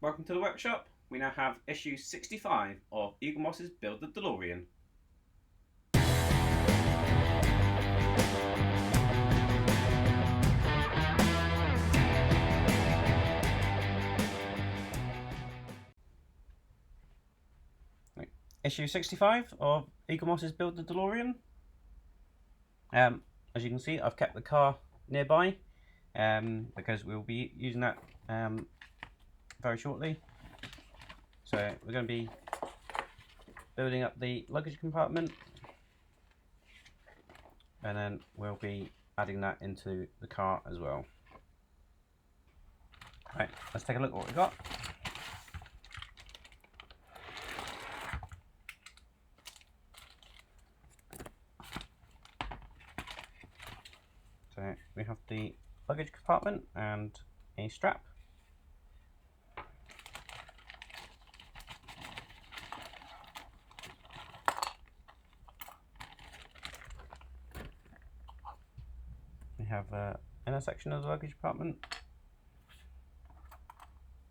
Welcome to the workshop. We now have issue 65 of Eaglemoss's Build the Delorean. Issue 65 of Eaglemoss's Build the DeLorean. As you can see, I've kept the car nearby because we'll be using that very shortly. So we're going to be building up the luggage compartment, and then we'll be adding that into the car as well. Right, let's take a look at what we've got. So we have the luggage compartment and a strap. We have an inner section of the luggage compartment.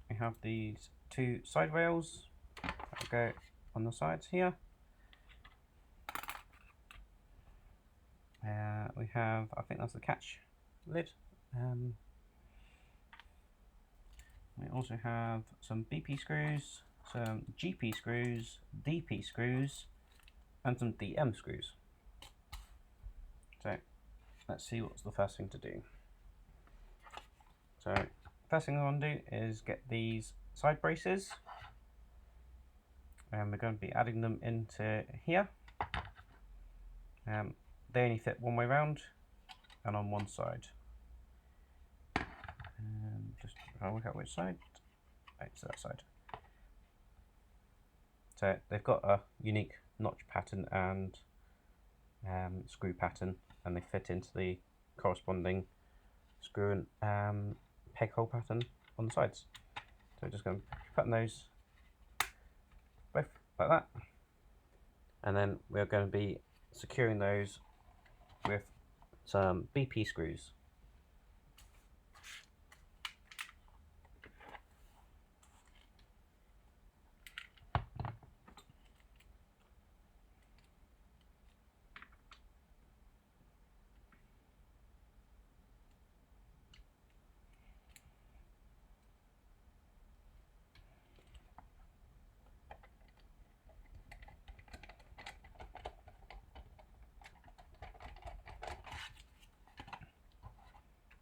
We have these two side rails that go on the sides here. We have, I think that's the catch lid. We also have some BP screws, some GP screws, DP screws, and some DM screws. So let's see what's the first thing to do. So first thing I want to do is get these side braces, and we're going to be adding them into here. They only fit one way round and on one side. Just try to work out which side. It's that side. So they've got a unique notch pattern and screw pattern, and they fit into the corresponding screw and peg hole pattern on the sides. So we're just going to pattern those both like that, and then we're going to be securing those with some BP screws.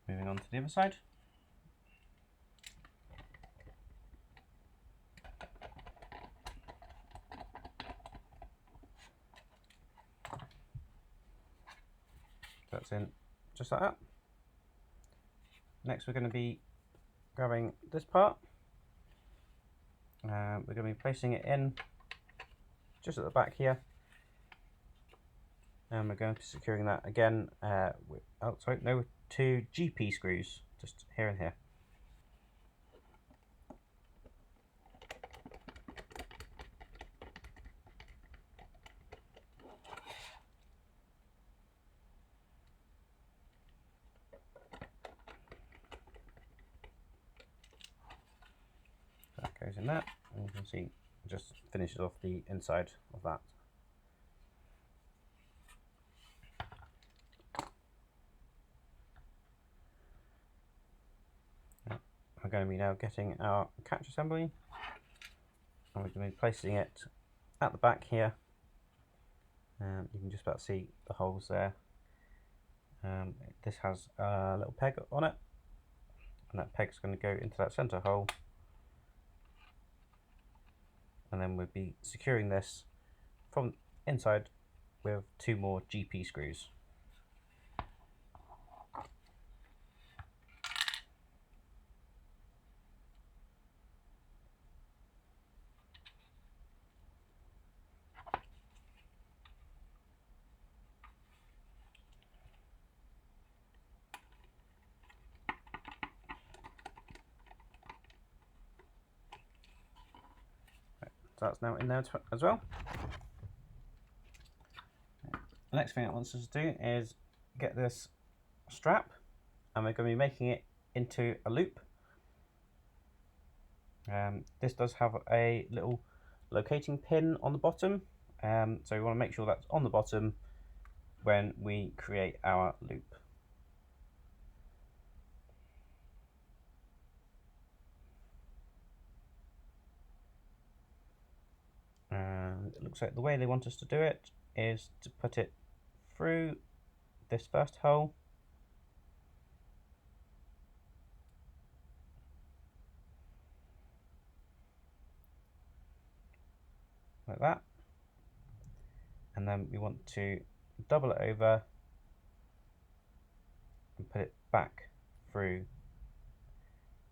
Moving on to the other side. That's in just like that. Next we're going to be grabbing this part. We're going to be placing it in just at the back here. And we're going to be securing that again with two GP screws, just here and here. So that goes in there, and you can see just finishes off the inside of that. We're going to be now getting our catch assembly, and we're going to be placing it at the back here. You can just about see the holes there. This has a little peg on it, and that peg is going to go into that centre hole, and then we'll be securing this from inside with two more GP screws. So that's now in there as well. The next thing it wants us to do is get this strap, and we're going to be making it into a loop. This does have a little locating pin on the bottom, so we want to make sure that's on the bottom when we create our loop. And it looks like the way they want us to do it is to put it through this first hole, like that, and then we want to double it over and put it back through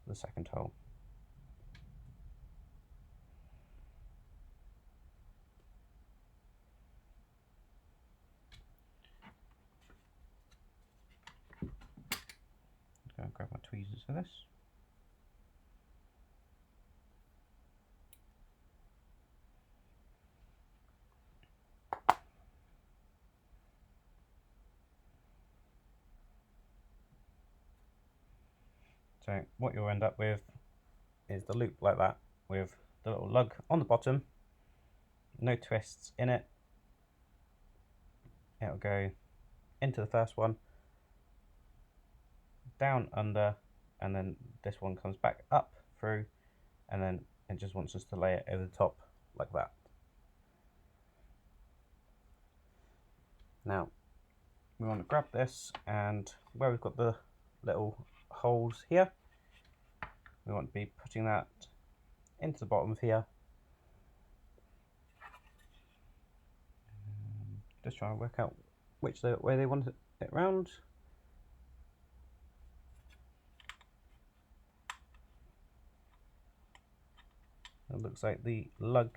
the second hole. I'm going to grab my tweezers for this. So what you'll end up with is the loop like that, with the little lug on the bottom, no twists in it. It'll go into the first one, down under, and then this one comes back up through, and then it just wants us to lay it over the top like that. Now we want to grab this, and where we've got the little holes here, we want to be putting that into the bottom of here. Just trying to work out which way they want it round. It looks like the lug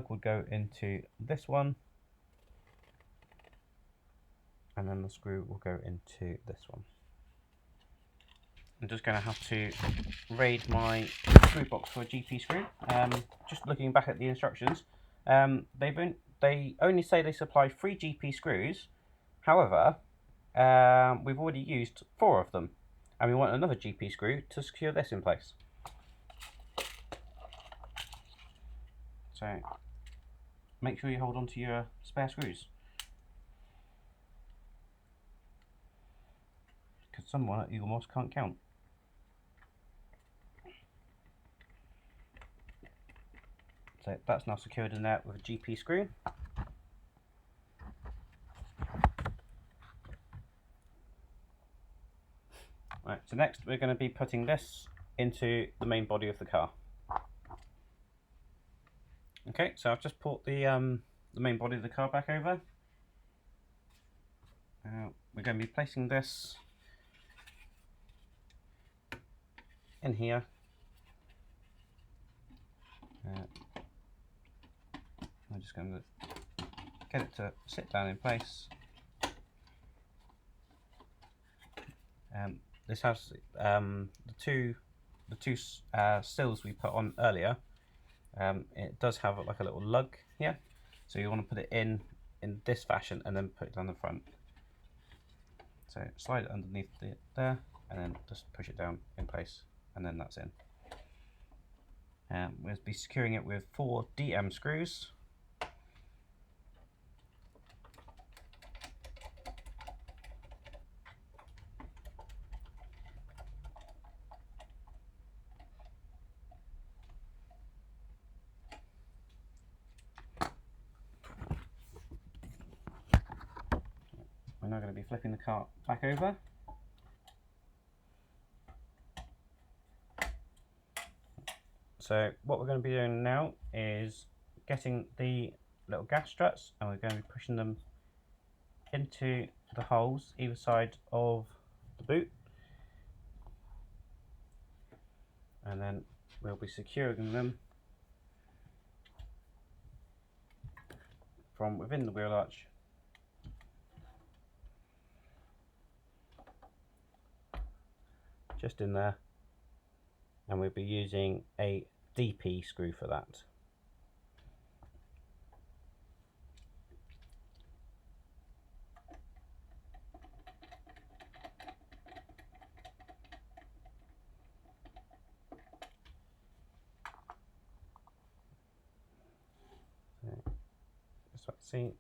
would go into this one, and then the screw will go into this one. I'm just going to have to raid my screw box for a GP screw. Just looking back at the instructions, they only say they supply 3 GP screws. However, we've already used 4 of them, and we want another GP screw to secure this in place. So make sure you hold on to your spare screws, because someone at Eaglemoss can't count. So that's now secured in there with a GP screw. Right, so next we're going to be putting this into the main body of the car. Okay, so I've just put the main body of the car back over. We're going to be placing this in here. I'm just going to get it to sit down in place. This has the two sills we put on earlier. It does have like a little lug here, so you want to put it in this fashion and then put it down the front. So slide it underneath there, and then just push it down in place, and then that's in. We'll be securing it with 4 DM screws. We're now going to be flipping the cart back over. So what we're going to be doing now is getting the little gas struts, and we're going to be pushing them into the holes either side of the boot, and then we'll be securing them from within the wheel arch just in there, and we'll be using a DP screw for that. So see,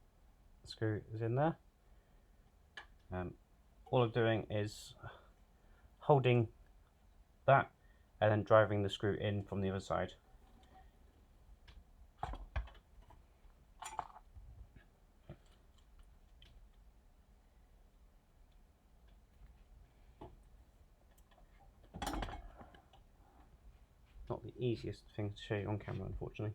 the screw is in there. All I'm doing is holding that and then driving the screw in from the other side. Not the easiest thing to show you on camera, unfortunately.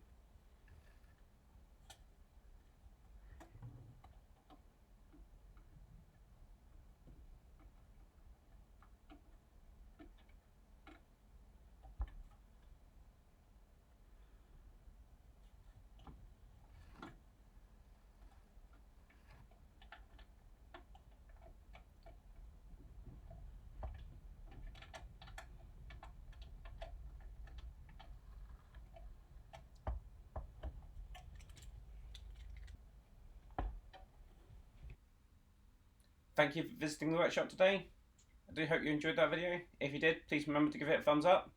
Thank you for visiting the workshop today. I do hope you enjoyed that video. If you did, please remember to give it a thumbs up.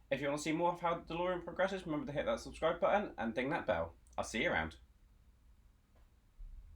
If you want to see more of how the DeLorean progresses, remember to hit that subscribe button and ding that bell. I'll see you around.